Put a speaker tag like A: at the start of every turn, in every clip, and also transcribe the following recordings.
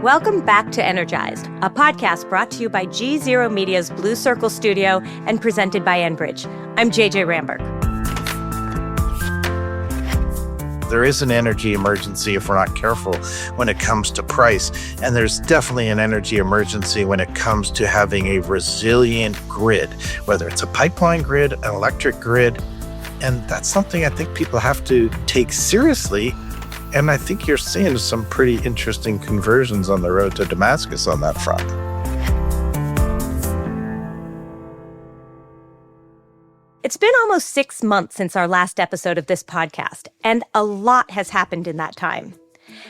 A: Welcome back to Energized, a podcast brought to you by GZERO Media's Blue Circle Studio and presented by Enbridge. I'm JJ Ramberg.
B: There is an energy emergency if we're not careful when it comes to price. And there's definitely an energy emergency when it comes to having a resilient grid, whether it's a pipeline grid, an electric grid. And that's something I think people have to take seriously. And I think you're seeing some pretty interesting conversions on the road to Damascus on that front.
A: It's been almost 6 months since our last episode of this podcast, and a lot has happened in that time.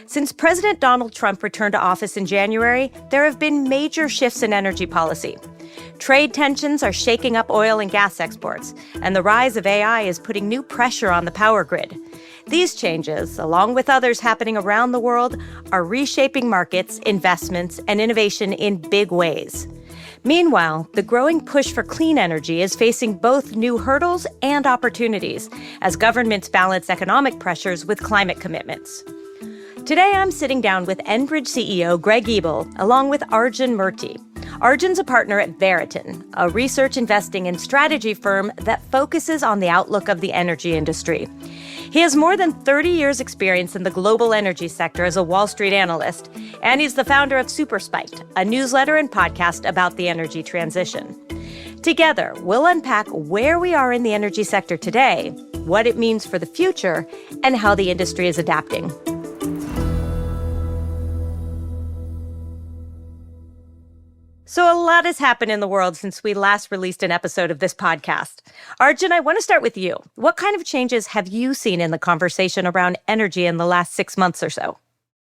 A: Since President Donald Trump returned to office in January, there have been major shifts in energy policy. Trade tensions are shaking up oil and gas exports, and the rise of AI is putting new pressure on the power grid. These changes, along with others happening around the world, are reshaping markets, investments, and innovation in big ways. Meanwhile, the growing push for clean energy is facing both new hurdles and opportunities as governments balance economic pressures with climate commitments. Today, I'm sitting down with Enbridge CEO Greg Ebel, along with Arjun Murti. Arjun's a partner at Veriten, a research, investing, and strategy firm that focuses on the outlook of the energy industry. He has more than 30 years' experience in the global energy sector as a Wall Street analyst, and he's the founder of Superspiked, a newsletter and podcast about the energy transition. Together, we'll unpack where we are in the energy sector today, what it means for the future, and how the industry is adapting. So a lot has happened in the world since we last released an episode of this podcast. Arjun, I want to start with you. What kind of changes have you seen in the conversation around energy in the last 6 months or so?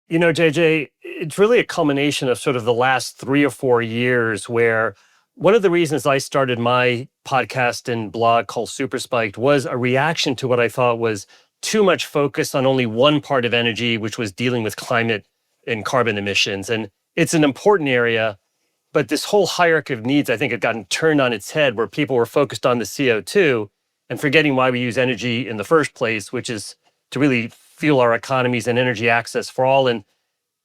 C: You know, JJ, it's really a culmination of sort of the last 3 or 4 years where one of the reasons I started my podcast and blog called Superspiked was a reaction to what I thought was too much focus on only one part of energy, which was dealing with climate and carbon emissions. And it's an important area. But this whole hierarchy of needs, I think, had gotten turned on its head where people were focused on the CO2 and forgetting why we use energy in the first place, which is to really fuel our economies and energy access for all. And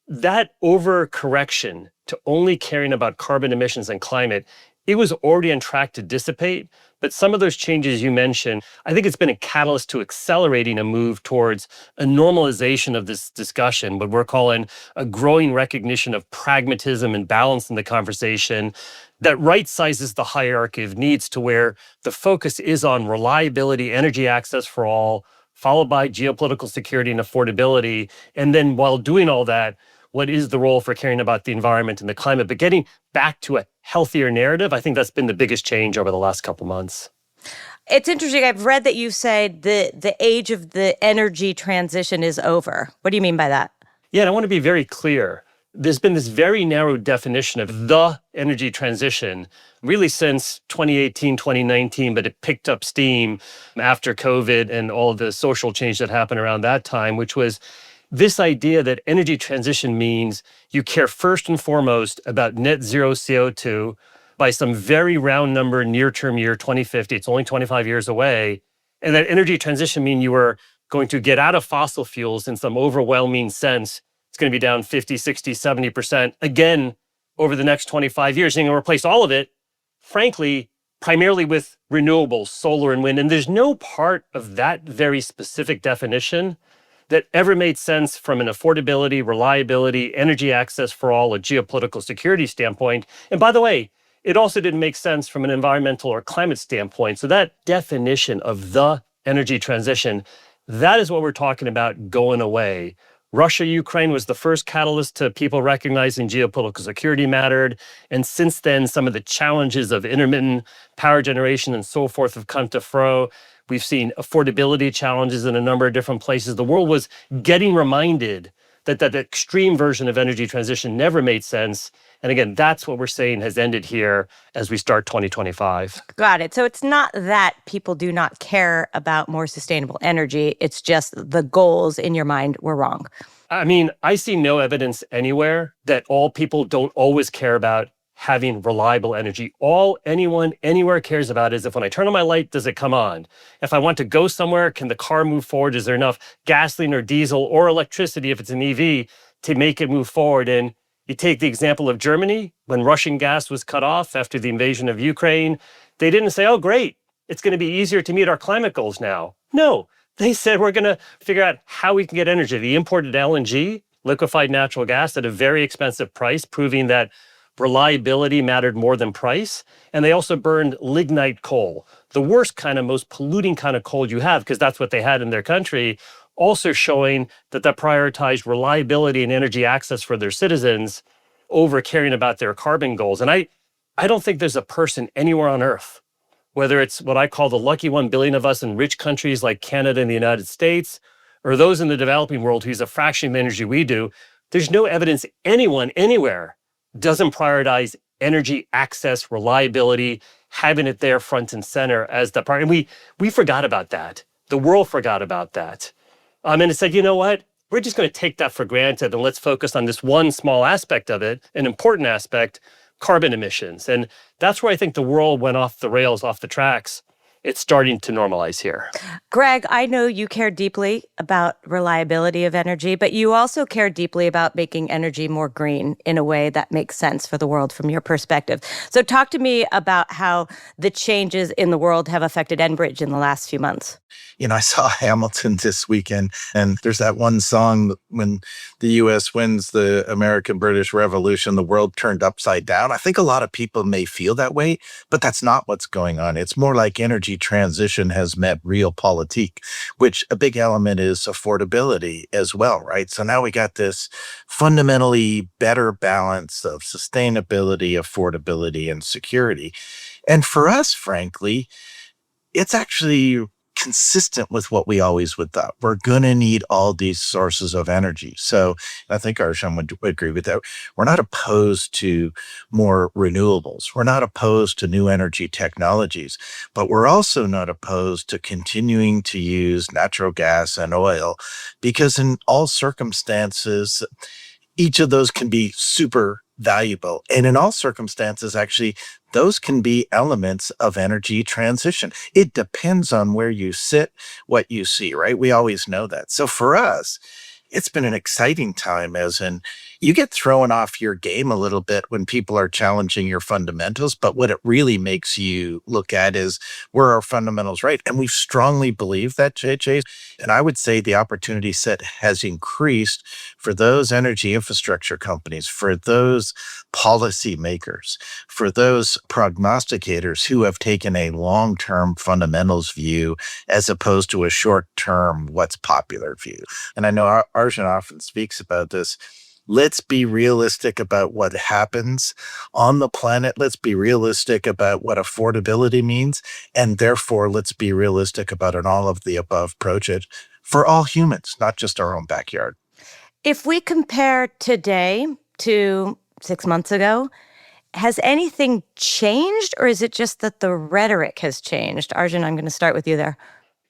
C: that overcorrection to only caring about carbon emissions and climate, it was already on track to dissipate. But some of those changes you mentioned, I think it's been a catalyst to accelerating a move towards a normalization of this discussion, what we're calling a growing recognition of pragmatism and balance in the conversation that right-sizes the hierarchy of needs to where the focus is on reliability, energy access for all, followed by geopolitical security and affordability. And then while doing all that, what is the role for caring about the environment and the climate? But getting back to a healthier narrative, I think that's been the biggest change over the last couple months.
A: It's interesting. I've read that you said the age of the energy transition is over. What do you mean by that?
C: Yeah, and I want to be very clear. There's been this very narrow definition of the energy transition really since 2018, 2019, but it picked up steam after COVID and all of the social change that happened around that time, which was this idea that energy transition means you care first and foremost about net zero CO2 by some very round number near-term year, 2050. It's only 25 years away. And that energy transition means you are going to get out of fossil fuels in some overwhelming sense. It's going to be down 50, 60, 70% again over the next 25 years. And you're going to replace all of it, frankly, primarily with renewables, solar and wind. And there's no part of that very specific definition that ever made sense from an affordability, reliability, energy access for all, a geopolitical security standpoint. And by the way, it also didn't make sense from an environmental or climate standpoint. So that definition of the energy transition, that is what we're talking about going away. Russia, Ukraine was the first catalyst to people recognizing geopolitical security mattered. And since then, some of the challenges of intermittent power generation and so forth have come to fore. We've seen affordability challenges in a number of different places. The world was getting reminded that that extreme version of energy transition never made sense. And again, that's what we're saying has ended here as we start 2025.
A: Got it. So it's not that people do not care about more sustainable energy. It's just the goals in your mind were wrong.
C: I mean, I see no evidence anywhere that all people don't always care about having reliable energy. All anyone anywhere cares about is if when I turn on my light, does it come on? If I want to go somewhere, can the car move forward? Is there enough gasoline or diesel or electricity if it's an EV to make it move forward? And You take the example of Germany, when Russian gas was cut off after the invasion of Ukraine, they didn't say, oh, great, it's going to be easier to meet our climate goals now. No, they said we're going to figure out how we can get energy. They imported LNG, liquefied natural gas, at a very expensive price, proving that reliability mattered more than price. And they also burned lignite coal, the worst kind of, most polluting kind of coal you have, because that's what they had in their country, also showing that they prioritized reliability and energy access for their citizens over caring about their carbon goals. And I don't think there's a person anywhere on earth, whether it's what I call the lucky 1 billion of us in rich countries like Canada and the United States, or those in the developing world who use a fraction of the energy we do, there's no evidence anyone anywhere doesn't prioritize energy access, reliability, having it there front and center as the priority. And we forgot about that. The world forgot about that. And it said, you know what? We're just going to take that for granted and let's focus on this one small aspect of it, an important aspect, carbon emissions. And that's where I think the world went off the rails, off the tracks. It's starting to normalize here.
A: Greg, I know you care deeply about reliability of energy, but you also care deeply about making energy more green in a way that makes sense for the world from your perspective. So talk to me about how the changes in the world have affected Enbridge in the last few months.
B: I saw Hamilton this weekend, and there's that one song, when the U.S. wins the American-British Revolution, the world turned upside down. I think a lot of people may feel that way, but that's not what's going on. It's more like energy transition has met realpolitik, which a big element is affordability as well, right? So now we got this fundamentally better balance of sustainability, affordability, and security. And for us, frankly, it's actually consistent with what we always would thought. We're going to need all these sources of energy. So I think Arjun would agree with that. We're not opposed to more renewables. We're not opposed to new energy technologies, but we're also not opposed to continuing to use natural gas and oil, because in all circumstances, each of those can be super valuable. And in all circumstances, actually, those can be elements of energy transition. It depends on where you sit, what you see, right? We always know that. So for us, it's been an exciting time, as in you get thrown off your game a little bit when people are challenging your fundamentals, but what it really makes you look at is, were our fundamentals right? And we strongly believe that, JJ. And I would say the opportunity set has increased for those energy infrastructure companies, for those policymakers, for those prognosticators who have taken a long-term fundamentals view as opposed to a short-term what's popular view. And I know Arjun often speaks about this. Let's be realistic about what happens on the planet. Let's be realistic about what affordability means. And therefore, let's be realistic about an all of the above approach for all humans, not just our own backyard.
A: If we compare today to 6 months ago, has anything changed, or is it just that the rhetoric has changed? Arjun, I'm going to start with you there.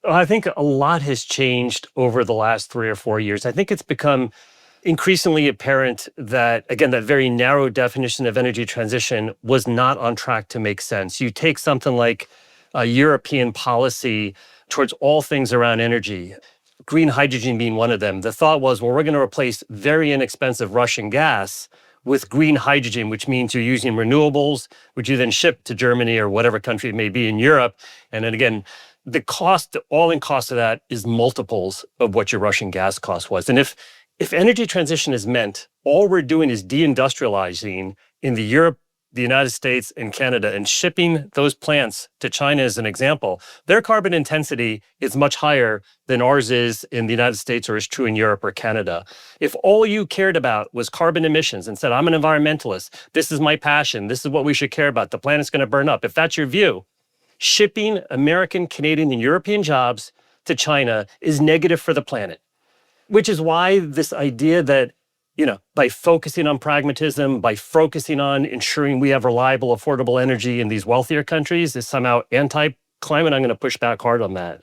C: I think a lot has changed over the last 3 or 4 years. I think it's become increasingly apparent that, again, that very narrow definition of energy transition was not on track to make sense. You take something like European policy towards all things around energy, green hydrogen being one of them. The thought was, well, we're going to replace very inexpensive Russian gas with green hydrogen, which means you're using renewables, which you then ship to Germany or whatever country it may be in Europe. And then again, the cost, the all-in cost of that is multiples of what your Russian gas cost was. And if energy transition is meant, all we're doing is deindustrializing in the Europe, the United States, and Canada, and shipping those plants to China as an example, their carbon intensity is much higher than ours is in the United States or is true in Europe or Canada. If all you cared about was carbon emissions and said, I'm an environmentalist, this is my passion, this is what we should care about, the planet's going to burn up. If that's your view, shipping American, Canadian, and European jobs to China is negative for the planet, which is why this idea that, by focusing on pragmatism, by focusing on ensuring we have reliable, affordable energy in these wealthier countries is somehow anti-climate. I'm going to push back hard on that.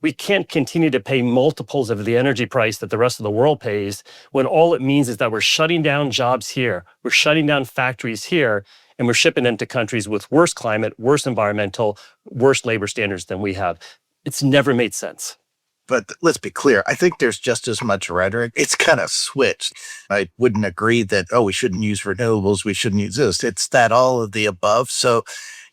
C: We can't continue to pay multiples of the energy price that the rest of the world pays when all it means is that we're shutting down jobs here, we're shutting down factories here, and we're shipping them to countries with worse climate, worse environmental, worse labor standards than we have. It's never made sense.
B: But let's be clear, I think there's just as much rhetoric. It's kind of switched. I wouldn't agree that, oh, we shouldn't use renewables, we shouldn't use this. It's that all of the above. So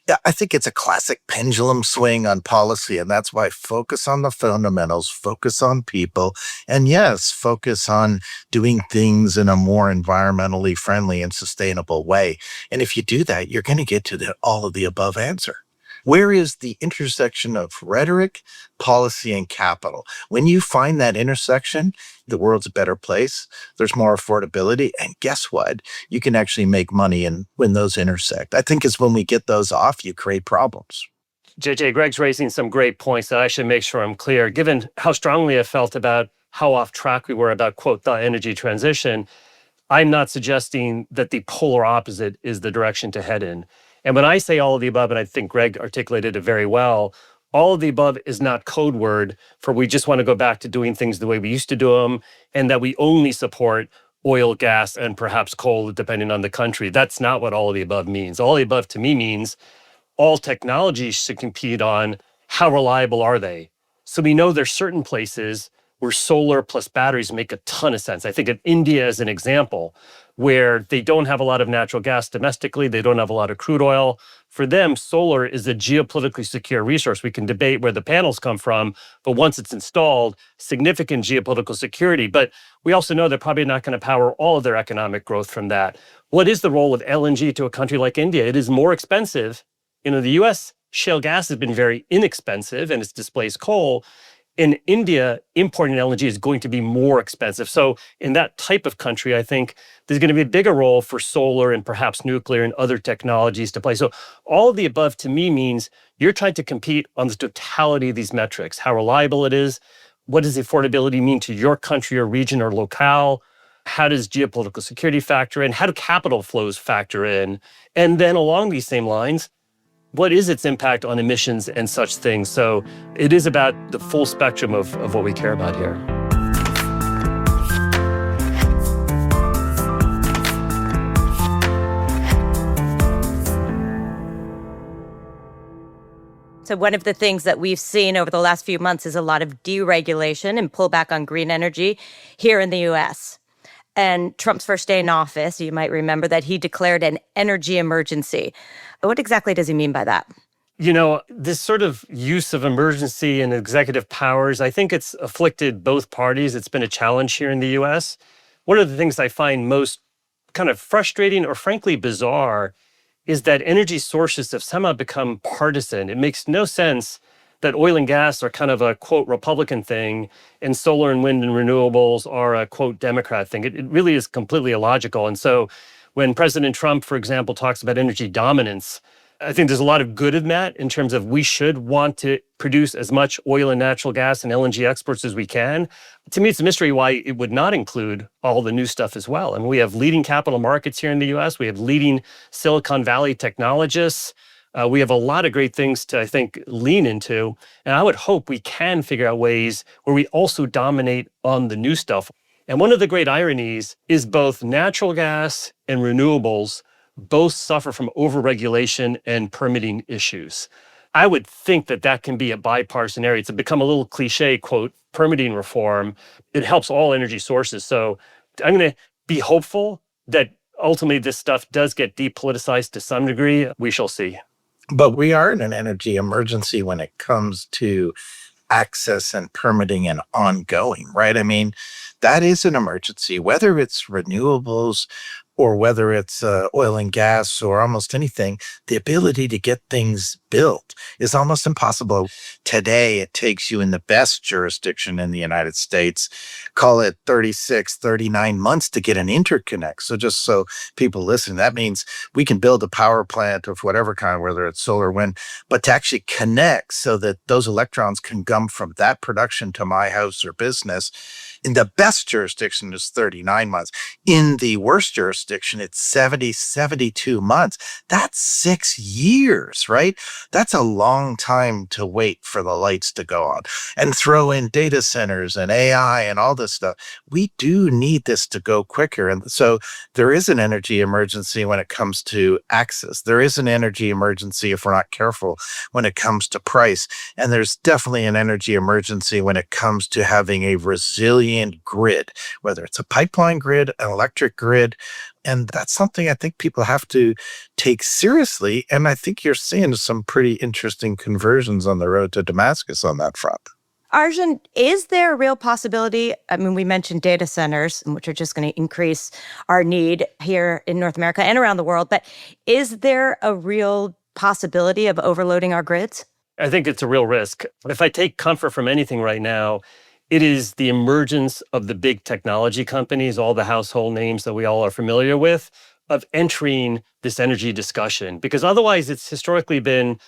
B: yeah, I think it's a classic pendulum swing on policy. And that's why focus on the fundamentals, focus on people, and yes, focus on doing things in a more environmentally friendly and sustainable way. And if you do that, you're going to get to the all of the above answer. Where is the intersection of rhetoric, policy, and capital? When you find that intersection, the world's a better place. There's more affordability. And guess what? You can actually make money and when those intersect. I think it's when we get those off, you create problems.
C: JJ, Greg's raising some great points that I should make sure I'm clear. Given how strongly I felt about how off track we were about, quote, the energy transition, I'm not suggesting that the polar opposite is the direction to head in. And when I say all of the above, and I think Greg articulated it very well, all of the above is not code word for we just want to go back to doing things the way we used to do them and that we only support oil, gas, and perhaps coal, depending on the country. That's not what all of the above means. All of the above to me means all technologies should compete on how reliable are they. So we know there's certain places where solar plus batteries make a ton of sense. I think of India as an example, where they don't have a lot of natural gas domestically, they don't have a lot of crude oil. For them, solar is a geopolitically secure resource. We can debate where the panels come from, but once it's installed, significant geopolitical security. But we also know they're probably not going to power all of their economic growth from that. What is the role of LNG to a country like India? It is more expensive. The US shale gas has been very inexpensive and it's displaced coal. In India, importing LNG is going to be more expensive. So in that type of country, I think there's going to be a bigger role for solar and perhaps nuclear and other technologies to play. So all of the above to me means you're trying to compete on the totality of these metrics, how reliable it is, what does affordability mean to your country or region or locale, how does geopolitical security factor in, how do capital flows factor in, and then along these same lines, what is its impact on emissions and such things? So it is about the full spectrum of what we care about here.
A: So one of the things that we've seen over the last few months is a lot of deregulation and pullback on green energy here in the U.S. And Trump's first day in office, you might remember that he declared an energy emergency. What exactly does he mean by that?
C: This sort of use of emergency and executive powers, I think it's afflicted both parties. It's been a challenge here in the US. One of the things I find most kind of frustrating or frankly bizarre is that energy sources have somehow become partisan. It makes no sense that oil and gas are kind of a, quote, Republican thing, and solar and wind and renewables are a, quote, Democrat thing. It really is completely illogical. And so when President Trump, for example, talks about energy dominance, I think there's a lot of good in that in terms of we should want to produce as much oil and natural gas and LNG exports as we can. To me, it's a mystery why it would not include all the new stuff as well. I mean, we have leading capital markets here in the US. We have leading Silicon Valley technologists. We have a lot of great things to, I think, lean into. And I would hope we can figure out ways where we also dominate on the new stuff. And one of the great ironies is both natural gas and renewables both suffer from overregulation and permitting issues. I would think that that can be a bipartisan area. It's become a little cliche, quote, permitting reform. It helps all energy sources. So I'm going to be hopeful that ultimately this stuff does get depoliticized to some degree. We shall see.
B: But we are in an energy emergency when it comes to access and permitting and ongoing, right? I mean, that is an emergency, whether it's renewables or whether it's oil and gas or almost anything. The ability to get things built is almost impossible. Today, it takes you in the best jurisdiction in the United States, call it 36, 39 months to get an interconnect. So just so people listen, that means we can build a power plant of whatever kind, whether it's solar or wind, but to actually connect so that those electrons can come from that production to my house or business, In the best jurisdiction, it's 39 months. In the worst jurisdiction, it's 70, 72 months. That's 6 years, right? That's a long time to wait for the lights to go on. And throw in data centers and AI and all this stuff. We do need this to go quicker. And so there is an energy emergency when it comes to access. There is an energy emergency if we're not careful when it comes to price. And there's definitely an energy emergency when it comes to having a resilient grid, whether it's a pipeline grid, an electric grid. And that's something I think people have to take seriously. And I think you're seeing some pretty interesting conversions on the road to Damascus on that front.
A: Arjun, is there a real possibility? I mean, we mentioned data centers, which are just going to increase our need here in North America and around the world. But is there a real possibility of overloading our grids?
C: I think it's a real risk. If I take comfort from anything right now, it is the emergence of the big technology companies, all the household names that we all are familiar with, of entering this energy discussion. Because otherwise, it's historically been,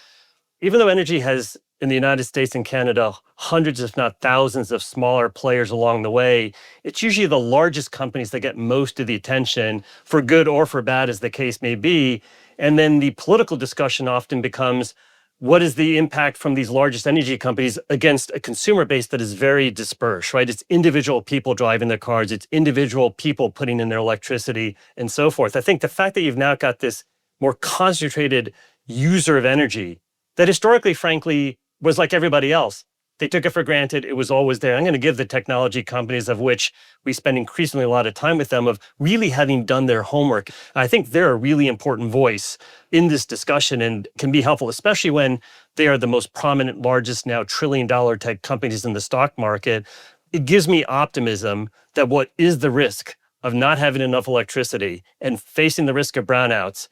C: even though energy has, in the United States and Canada, hundreds, if not thousands of smaller players along the way, it's usually the largest companies that get most of the attention, for good or for bad, as the case may be. And then the political discussion often becomes, what is the impact from these largest energy companies against a consumer base that is very dispersed, right? It's individual people driving their cars, it's individual people putting in their electricity and so forth. I think the fact that you've now got this more concentrated user of energy that historically, frankly, was like everybody else. They took it for granted. It was always there. I'm going to give the technology companies, of which we spend increasingly a lot of time with them, of really having done their homework. I think they're a really important voice in this discussion and can be helpful, especially when they are the most prominent, largest now trillion-dollar tech companies in the stock market. It gives me optimism that what is the risk of not having enough electricity and facing the risk of brownouts,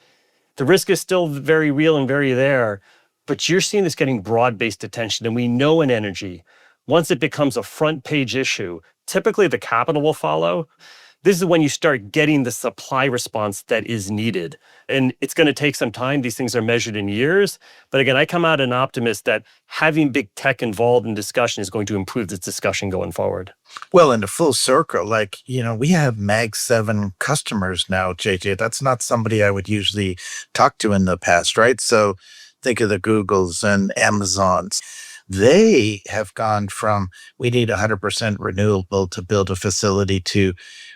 C: the risk is still very real and very there. But you're seeing this getting broad-based attention. And we know in energy, once it becomes a front page issue, typically the capital will follow. This is when you start getting the supply response that is needed. And it's going to take some time. These things are measured in years. But again, I come out an optimist that having big tech involved in discussion is going to improve this discussion going forward.
B: Well, in the full circle, we have Mag 7 customers now, JJ. That's not somebody I would usually talk to in the past, right? So think of the Googles and Amazons. They have gone from, we need 100% renewable to build a facility, to,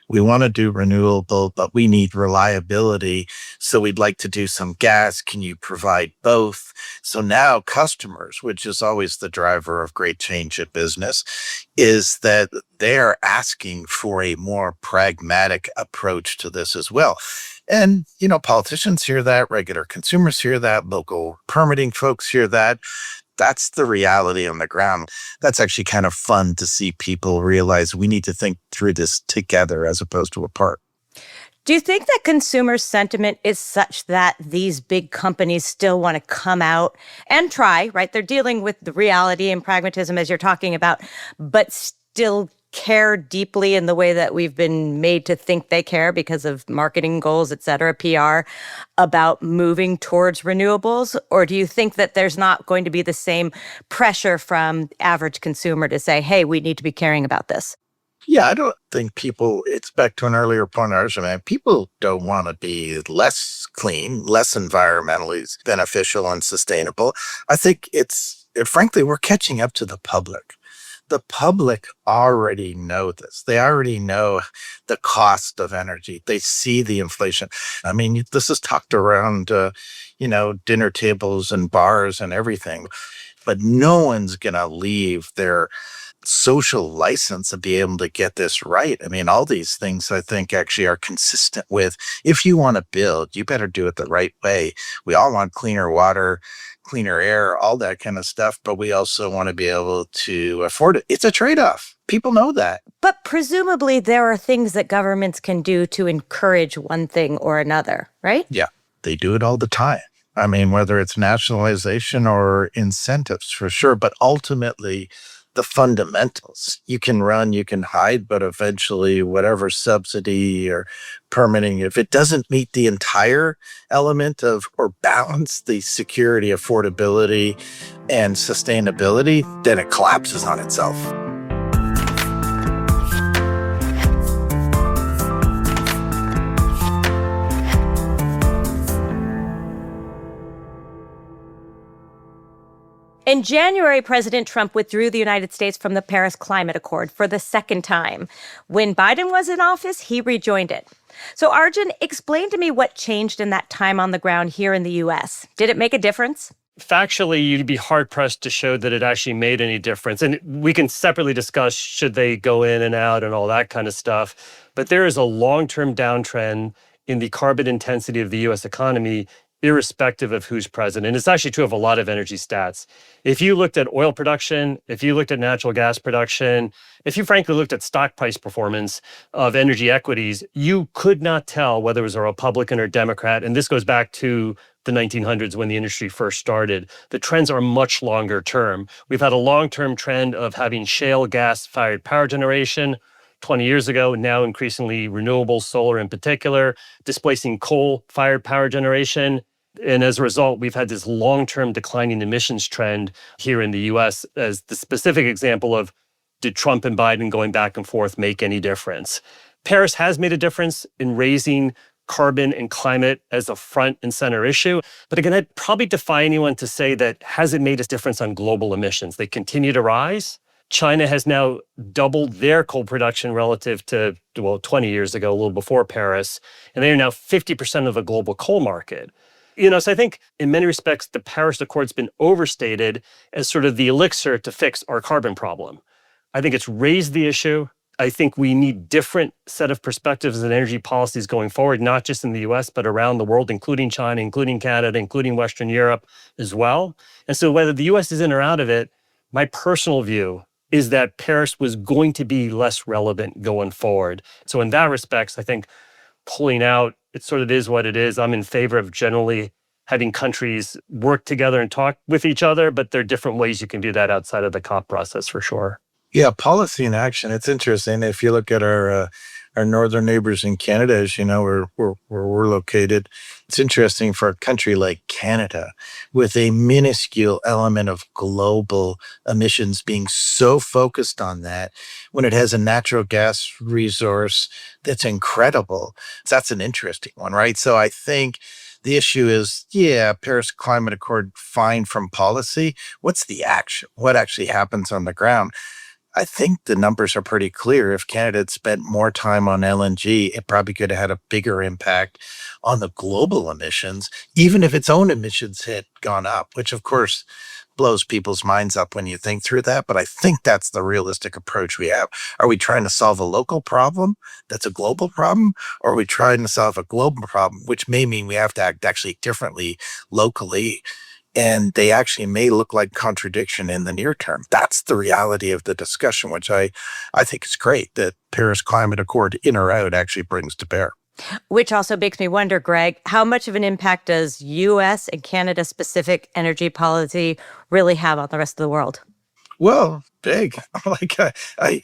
B: we want to do renewable, but we need reliability. So we'd like to do some gas. Can you provide both? So now customers, which is always the driver of great change at business, is that they are asking for a more pragmatic approach to this as well. And, politicians hear that, regular consumers hear that, local permitting folks hear that. That's the reality on the ground. That's actually kind of fun to see people realize we need to think through this together as opposed to apart.
A: Do you think that consumer sentiment is such that these big companies still want to come out and try, right? They're dealing with the reality and pragmatism as you're talking about, but still care deeply in the way that we've been made to think they care because of marketing goals, et cetera, PR, about moving towards renewables? Or do you think that there's not going to be the same pressure from the average consumer to say, hey, we need to be caring about this?
B: Yeah, I don't think it's back to an earlier point, Arjun, people don't want to be less clean, less environmentally beneficial and sustainable. I think frankly, we're catching up to the public. The public already know this. They already know the cost of energy. They see the inflation. I mean, this is talked around, dinner tables and bars and everything. But no one's going to leave their social license to be able to get this right. I mean, all these things I think actually are consistent with, if you want to build, you better do it the right way. We all want cleaner water, cleaner air, all that kind of stuff, but we also want to be able to afford it. It's a trade-off. People know that.
A: But presumably there are things that governments can do to encourage one thing or another, right?
B: Yeah, they do it all the time. I mean, whether it's nationalization or incentives, for sure, but ultimately the fundamentals. You can run, you can hide, but eventually whatever subsidy or permitting, if it doesn't meet the entire element of or balance the security, affordability, and sustainability, then it collapses on itself.
A: In January, President Trump withdrew the United States from the Paris Climate Accord for the second time. When Biden was in office, he rejoined it. So, Arjun, explain to me what changed in that time on the ground here in the U.S. Did it make a difference?
C: Factually, you'd be hard-pressed to show that it actually made any difference. And we can separately discuss should they go in and out and all that kind of stuff. But there is a long-term downtrend in the carbon intensity of the U.S. economy, irrespective of who's president. It's actually true of a lot of energy stats. If you looked at oil production, if you looked at natural gas production, if you frankly looked at stock price performance of energy equities, you could not tell whether it was a Republican or Democrat. And this goes back to the 1900s when the industry first started. The trends are much longer term. We've had a long-term trend of having shale gas-fired power generation 20 years ago, now increasingly renewable solar in particular, displacing coal-fired power generation. And as a result, we've had this long-term declining emissions trend here in the US as the specific example of did Trump and Biden going back and forth make any difference? Paris has made a difference in raising carbon and climate as a front and center issue. But again, I'd probably defy anyone to say that has it made a difference on global emissions. They continue to rise. China has now doubled their coal production relative to, 20 years ago, a little before Paris, and they are now 50% of the global coal market. So I think in many respects, the Paris Accord's been overstated as sort of the elixir to fix our carbon problem. I think it's raised the issue. I think we need different set of perspectives and energy policies going forward, not just in the US, but around the world, including China, including Canada, including Western Europe as well. And so whether the US is in or out of it, my personal view is that Paris was going to be less relevant going forward. So in that respects, I think pulling out, it sort of is what it is. I'm in favor of generally having countries work together and talk with each other, but there are different ways you can do that outside of the COP process for sure.
B: Yeah, policy in action. It's interesting. If you look at our northern neighbors in Canada, as you know, where we're located, it's interesting for a country like Canada, with a minuscule element of global emissions being so focused on that, when it has a natural gas resource that's incredible. That's an interesting one, right? So I think the issue is, Paris Climate Accord, fine from policy. What's the action? What actually happens on the ground? I think the numbers are pretty clear. If Canada had spent more time on LNG, it probably could have had a bigger impact on the global emissions, even if its own emissions had gone up, which of course blows people's minds up when you think through that. But I think that's the realistic approach we have. Are we trying to solve a local problem that's a global problem? Or are we trying to solve a global problem, which may mean we have to act actually differently locally? And they actually may look like contradiction in the near term. That's the reality of the discussion, which I think is great that Paris Climate Accord, in or out, actually brings to bear.
A: Which also makes me wonder, Greg, how much of an impact does U.S. and Canada-specific energy policy really have on the rest of the world?
B: Well, big. I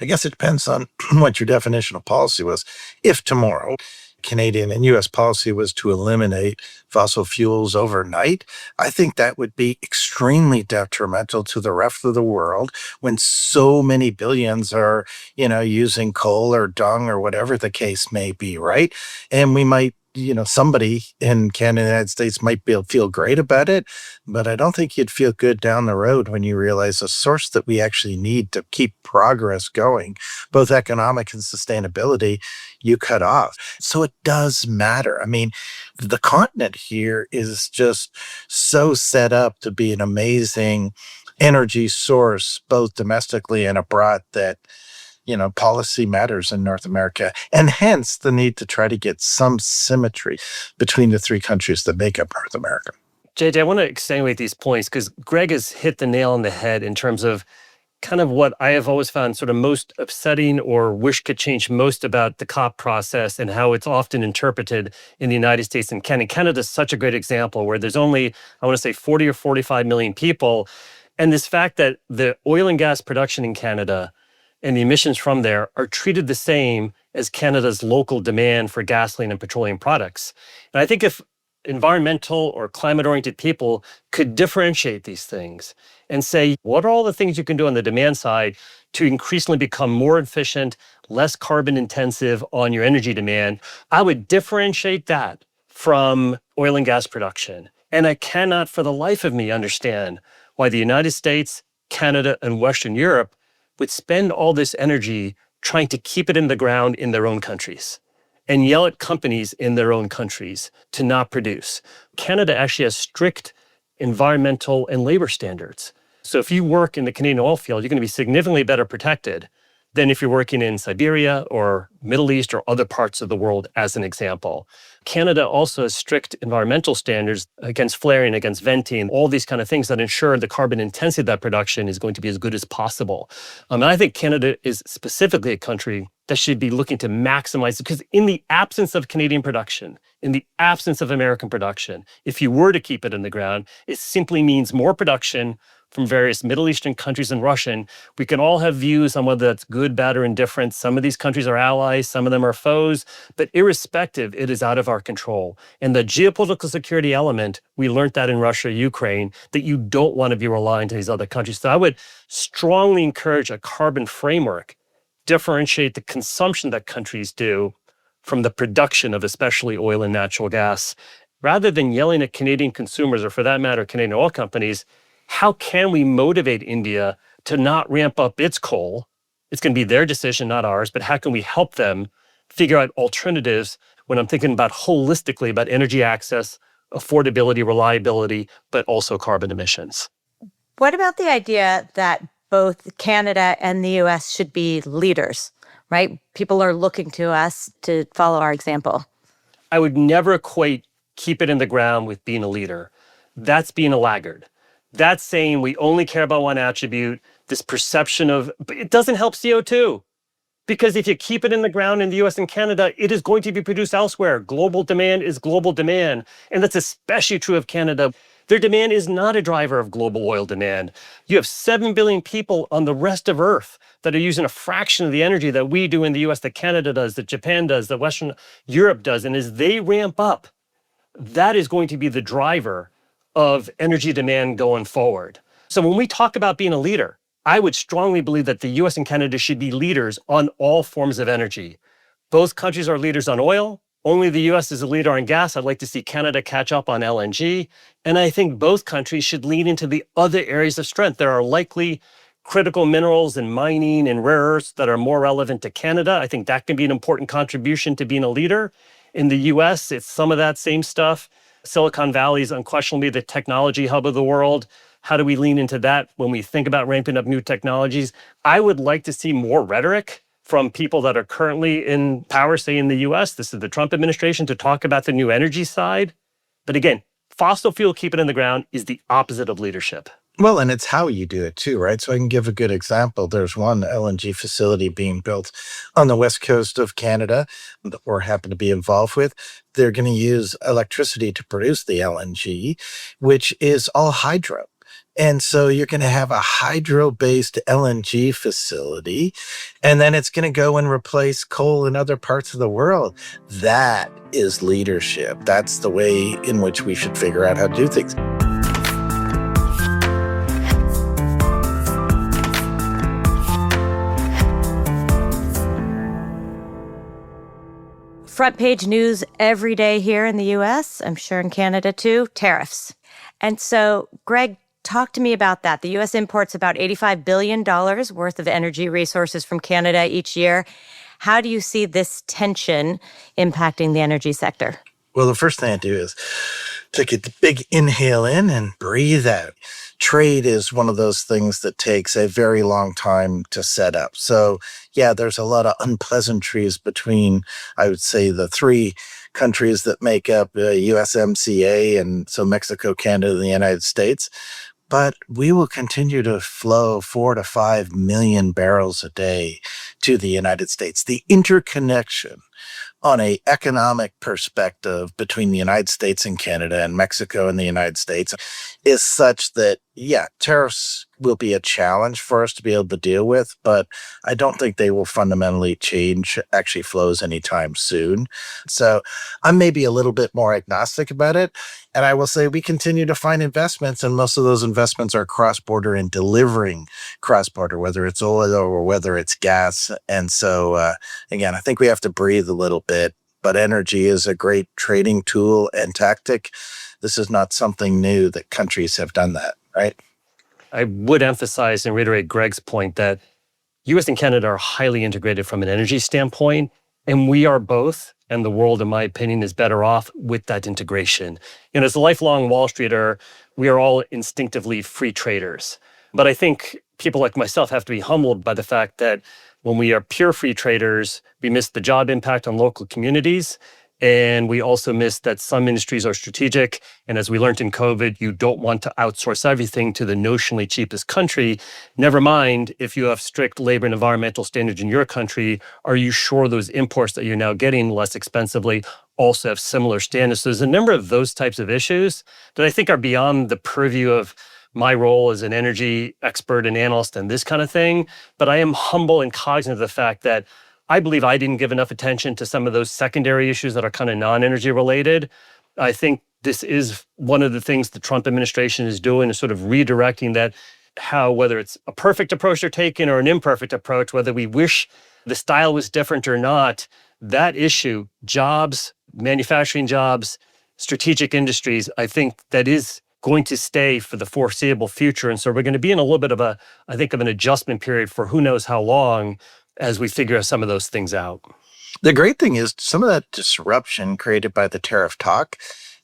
B: guess it depends on what your definition of policy was. If tomorrow Canadian and U.S. policy was to eliminate fossil fuels overnight, I think that would be extremely detrimental to the rest of the world when so many billions are, using coal or dung or whatever the case may be, right? And we might, somebody in Canada and the United States might feel great about it, but I don't think you'd feel good down the road when you realize a source that we actually need to keep progress going, both economic and sustainability, you cut off. So it does matter. I mean, the continent here is just so set up to be an amazing energy source, both domestically and abroad, that policy matters in North America, and hence the need to try to get some symmetry between the three countries that make up North America.
C: JJ, I want to accentuate these points because Greg has hit the nail on the head in terms of kind of what I have always found sort of most upsetting or wish could change most about the COP process and how it's often interpreted in the United States and Canada. Canada is such a great example where there's only, 40 or 45 million people. And this fact that the oil and gas production in Canada and the emissions from there are treated the same as Canada's local demand for gasoline and petroleum products. And I think if environmental or climate-oriented people could differentiate these things and say, what are all the things you can do on the demand side to increasingly become more efficient, less carbon intensive on your energy demand, I would differentiate that from oil and gas production. And I cannot for the life of me understand why the United States, Canada, and Western Europe would spend all this energy trying to keep it in the ground in their own countries and yell at companies in their own countries to not produce. Canada actually has strict environmental and labor standards. So if you work in the Canadian oil field, you're going to be significantly better protected than if you're working in Siberia or Middle East or other parts of the world, as an example. Canada also has strict environmental standards against flaring, against venting, all these kind of things that ensure the carbon intensity of that production is going to be as good as possible. And I think Canada is specifically a country that should be looking to maximize it, because in the absence of Canadian production, in the absence of American production, if you were to keep it in the ground, it simply means more production from various Middle Eastern countries and Russian. We can all have views on whether that's good, bad, or indifferent. Some of these countries are allies, some of them are foes, but irrespective, it is out of our control. And the geopolitical security element, we learned that in Russia, Ukraine, that you don't want to be reliant on these other countries. So I would strongly encourage a carbon framework, differentiate the consumption that countries do from the production of especially oil and natural gas. Rather than yelling at Canadian consumers, or for that matter, Canadian oil companies, how can we motivate India to not ramp up its coal? It's going to be their decision, not ours, but how can we help them figure out alternatives when I'm thinking about holistically about energy access, affordability, reliability, but also carbon emissions?
A: What about the idea that both Canada and the US should be leaders, right? People are looking to us to follow our example.
C: I would never equate keep it in the ground with being a leader. That's being a laggard. That's saying we only care about one attribute, this perception of, but it doesn't help CO2. Because if you keep it in the ground in the US and Canada, it is going to be produced elsewhere. Global demand is global demand. And that's especially true of Canada. Their demand is not a driver of global oil demand. You have 7 billion people on the rest of Earth that are using a fraction of the energy that we do in the US, that Canada does, that Japan does, that Western Europe does. And as they ramp up, that is going to be the driver of energy demand going forward. So when we talk about being a leader, I would strongly believe that the US and Canada should be leaders on all forms of energy. Both countries are leaders on oil. Only the US is a leader on gas. I'd like to see Canada catch up on LNG. And I think both countries should lean into the other areas of strength. There are likely critical minerals and mining and rare earths that are more relevant to Canada. I think that can be an important contribution to being a leader. In the US, it's some of that same stuff. Silicon Valley is unquestionably the technology hub of the world. How do we lean into that when we think about ramping up new technologies? I would like to see more rhetoric from people that are currently in power, say in the US, this is the Trump administration, to talk about the new energy side. But again, fossil fuel, keep it in the ground, is the opposite of leadership.
B: Well, and it's how you do it too, right? So I can give a good example. There's one LNG facility being built on the west coast of Canada that we're happen to be involved with. They're going to use electricity to produce the LNG, which is all hydro. And so you're going to have a hydro-based LNG facility, and then it's going to go and replace coal in other parts of the world. That is leadership. That's the way in which we should figure out how to do things.
A: Front page news every day here in the US, I'm sure in Canada too, tariffs. And so, Greg, talk to me about that. The US imports about $85 billion worth of energy resources from Canada each year. How do you see this tension impacting the energy sector?
B: Well, the first thing I do is take a big inhale in and breathe out. Trade is one of those things that takes a very long time to set up. So, yeah, there's a lot of unpleasantries between, I would say, the three countries that make up USMCA, and so Mexico, Canada, and the United States. But we will continue to flow 4 to 5 million barrels a day to the United States. The interconnection on an economic perspective between the United States and Canada and Mexico and the United States is such that, yeah, tariffs will be a challenge for us to be able to deal with, but I don't think they will fundamentally change actually flows anytime soon. So I'm maybe a little bit more agnostic about it. And I will say we continue to find investments, and most of those investments are cross-border and delivering cross-border, whether it's oil or whether it's gas. And so, again, I think we have to breathe a little bit, but energy is a great trading tool and tactic. This is not something new that countries have done that, right?
C: I would emphasize and reiterate Greg's point that US and Canada are highly integrated from an energy standpoint, and we are both. And the world, in my opinion, is better off with that integration. As a lifelong Wall Streeter, we are all instinctively free traders. But I think people like myself have to be humbled by the fact that when we are pure free traders, we miss the job impact on local communities. And we also miss that some industries are strategic. And as we learned in COVID, you don't want to outsource everything to the notionally cheapest country. Never mind, if you have strict labor and environmental standards in your country, are you sure those imports that you're now getting less expensively also have similar standards? So there's a number of those types of issues that I think are beyond the purview of my role as an energy expert and analyst and this kind of thing. But I am humble and cognizant of the fact that I believe I didn't give enough attention to some of those secondary issues that are kind of non-energy related. I think this is one of the things the Trump administration is doing, is sort of redirecting that, how, whether it's a perfect approach they're taking or an imperfect approach, whether we wish the style was different or not, that issue, jobs, manufacturing jobs, strategic industries, I think that is going to stay for the foreseeable future. And so we're going to be in a little bit of an adjustment period for who knows how long, as we figure some of those things out.
B: The great thing is some of that disruption created by the tariff talk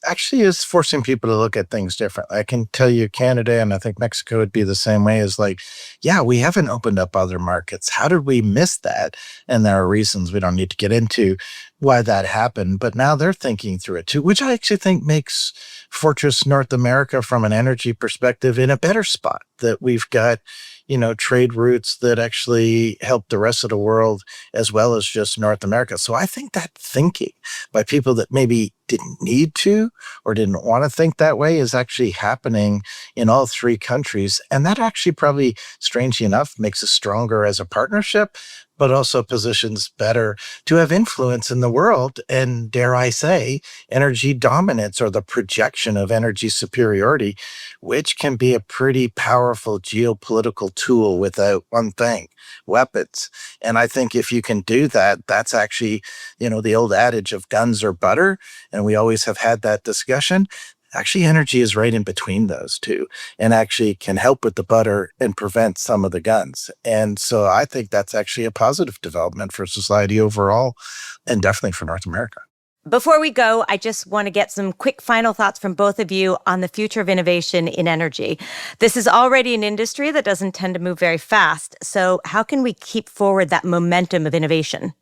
B: actually is forcing people to look at things differently. I can tell you Canada, and I think Mexico would be the same way, is like, yeah, we haven't opened up other markets. How did we miss that? And there are reasons we don't need to get into why that happened, but now they're thinking through it too, which I actually think makes Fortress North America from an energy perspective in a better spot, that we've got trade routes that actually help the rest of the world as well as just North America. So I think that thinking by people that maybe didn't need to or didn't want to think that way is actually happening in all three countries. And that actually probably, strangely enough, makes us stronger as a partnership, but also positions better to have influence in the world and, dare I say, energy dominance or the projection of energy superiority, which can be a pretty powerful geopolitical tool without one thing, weapons. And I think if you can do that, that's actually, the old adage of guns or butter, and we always have had that discussion. Actually, energy is right in between those two and actually can help with the butter and prevent some of the guns. And so I think that's actually a positive development for society overall and definitely for North America.
A: Before we go, I just want to get some quick final thoughts from both of you on the future of innovation in energy. This is already an industry that doesn't tend to move very fast. So how can we keep forward that momentum of innovation?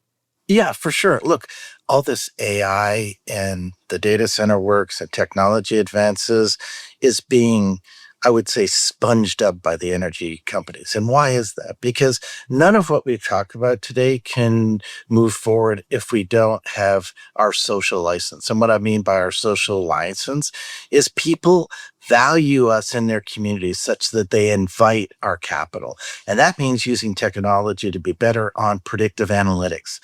B: Yeah, for sure. Look, all this AI and the data center works and technology advances is being, I would say, sponged up by the energy companies. And why is that? Because none of what we've talked about today can move forward if we don't have our social license. And what I mean by our social license is people value us in their communities such that they invite our capital. And that means using technology to be better on predictive analytics,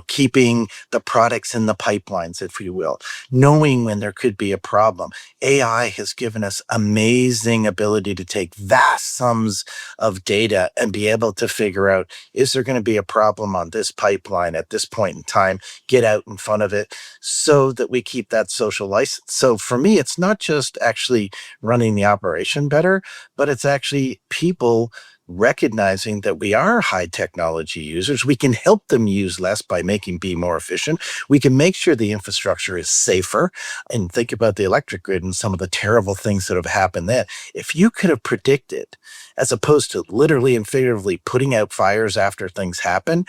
B: keeping the products in the pipelines, if you will, knowing when there could be a problem. AI has given us amazing ability to take vast sums of data and be able to figure out, is there going to be a problem on this pipeline at this point in time, get out in front of it so that we keep that social license. So for me, it's not just actually running the operation better, but it's actually people recognizing that we are high technology users. We can help them use less by be more efficient. We can make sure the infrastructure is safer. And think about the electric grid and some of the terrible things that have happened there. If you could have predicted, as opposed to literally and figuratively putting out fires after things happen,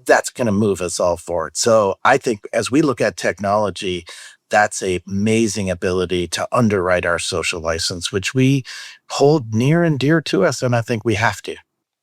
B: that's going to move us all forward. So I think as we look at technology, that's an amazing ability to underwrite our social license, which we hold near and dear to us, and I think we have to.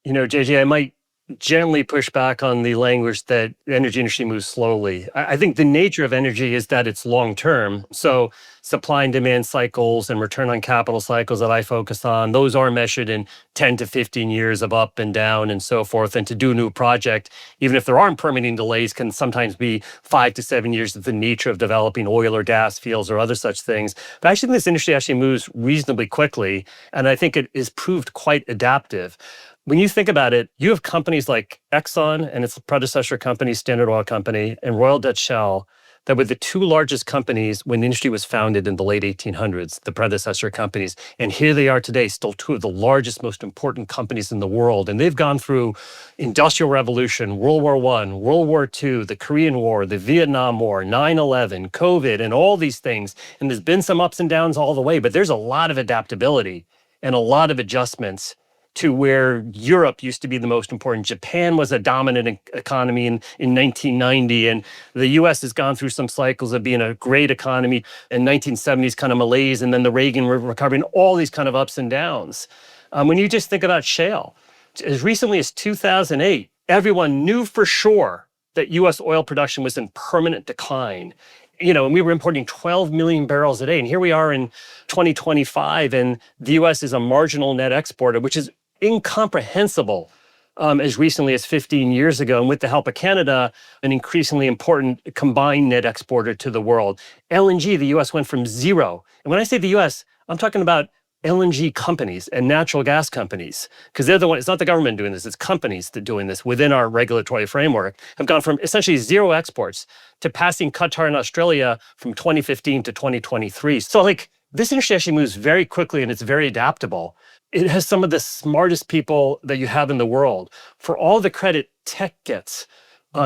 C: JJ, I might gently push back on the language that the energy industry moves slowly. I think the nature of energy is that it's long-term. So supply and demand cycles and return on capital cycles that I focus on, those are measured in 10 to 15 years of up and down and so forth. And to do a new project, even if there aren't permitting delays, can sometimes be 5 to 7 years of the nature of developing oil or gas fields or other such things. But actually, this industry actually moves reasonably quickly. And I think it is proved quite adaptive. When you think about it, you have companies like Exxon and its predecessor company, Standard Oil Company, and Royal Dutch Shell, that were the two largest companies when the industry was founded in the late 1800s, the predecessor companies. And here they are today, still two of the largest, most important companies in the world. And they've gone through Industrial Revolution, World War I, World War II, the Korean War, the Vietnam War, 9/11, COVID, and all these things. And there's been some ups and downs all the way, but there's a lot of adaptability and a lot of adjustments to where Europe used to be the most important. Japan was a dominant economy in 1990, and the US has gone through some cycles of being a great economy in 1970s kind of malaise, and then the Reagan recovery, and all these kind of ups and downs. When you just think about shale, as recently as 2008, everyone knew for sure that US oil production was in permanent decline. And we were importing 12 million barrels a day. And here we are in 2025, and the US is a marginal net exporter, which is incomprehensible as recently as 15 years ago. And with the help of Canada, an increasingly important combined net exporter to the world. LNG, the US went from zero. And when I say the US, I'm talking about LNG companies and natural gas companies, because they're the one, it's not the government doing this, it's companies that are doing this within our regulatory framework, have gone from essentially zero exports to passing Qatar and Australia from 2015 to 2023. So this industry actually moves very quickly and it's very adaptable. It has some of the smartest people that you have in the world. For all the credit tech gets,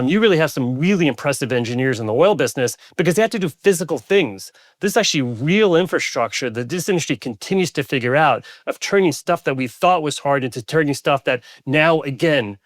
C: you really have some really impressive engineers in the oil business because they have to do physical things. This is actually real infrastructure that this industry continues to figure out, of turning stuff that we thought was hard into turning stuff that now, again,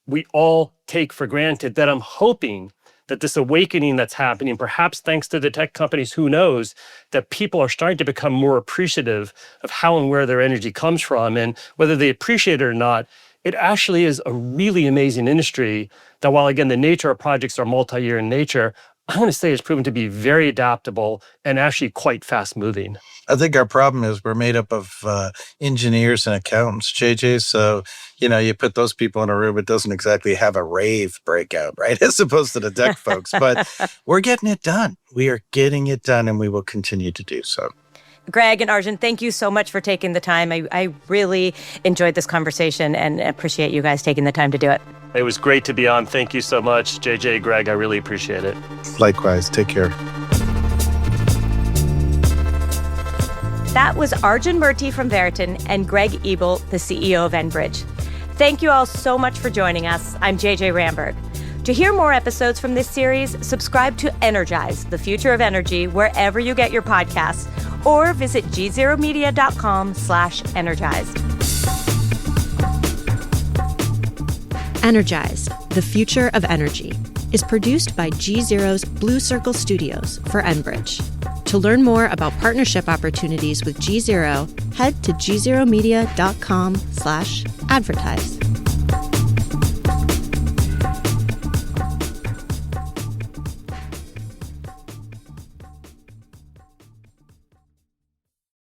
C: we all take for granted, that I'm hoping that this awakening that's happening, perhaps thanks to the tech companies, who knows, that people are starting to become more appreciative of how and where their energy comes from. And whether they appreciate it or not, it actually is a really amazing industry that, while, again, the nature of projects are multi-year in nature, I'm going to say it's proven to be very adaptable and actually quite fast-moving.
B: I think our problem is we're made up of engineers and accountants, JJ. So, you put those people in a room, it doesn't exactly have a rave breakout, right? As opposed to the tech folks. But we're getting it done. We are getting it done, and we will continue to do so.
A: Greg and Arjun, thank you so much for taking the time. I really enjoyed this conversation and appreciate you guys taking the time to do it.
C: It was great to be on. Thank you so much, JJ, Greg. I really appreciate it.
B: Likewise. Take care.
A: That was Arjun Murti from Veriten and Greg Ebel, the CEO of Enbridge. Thank you all so much for joining us. I'm JJ Ramberg. To hear more episodes from this series, subscribe to Energized, the Future of Energy, wherever you get your podcasts, or visit gzeromedia.com/energized.
D: Energized, the Future of Energy, is produced by GZERO's Blue Circle Studios for Enbridge. To learn more about partnership opportunities with GZERO, head to gzeromedia.com/advertise.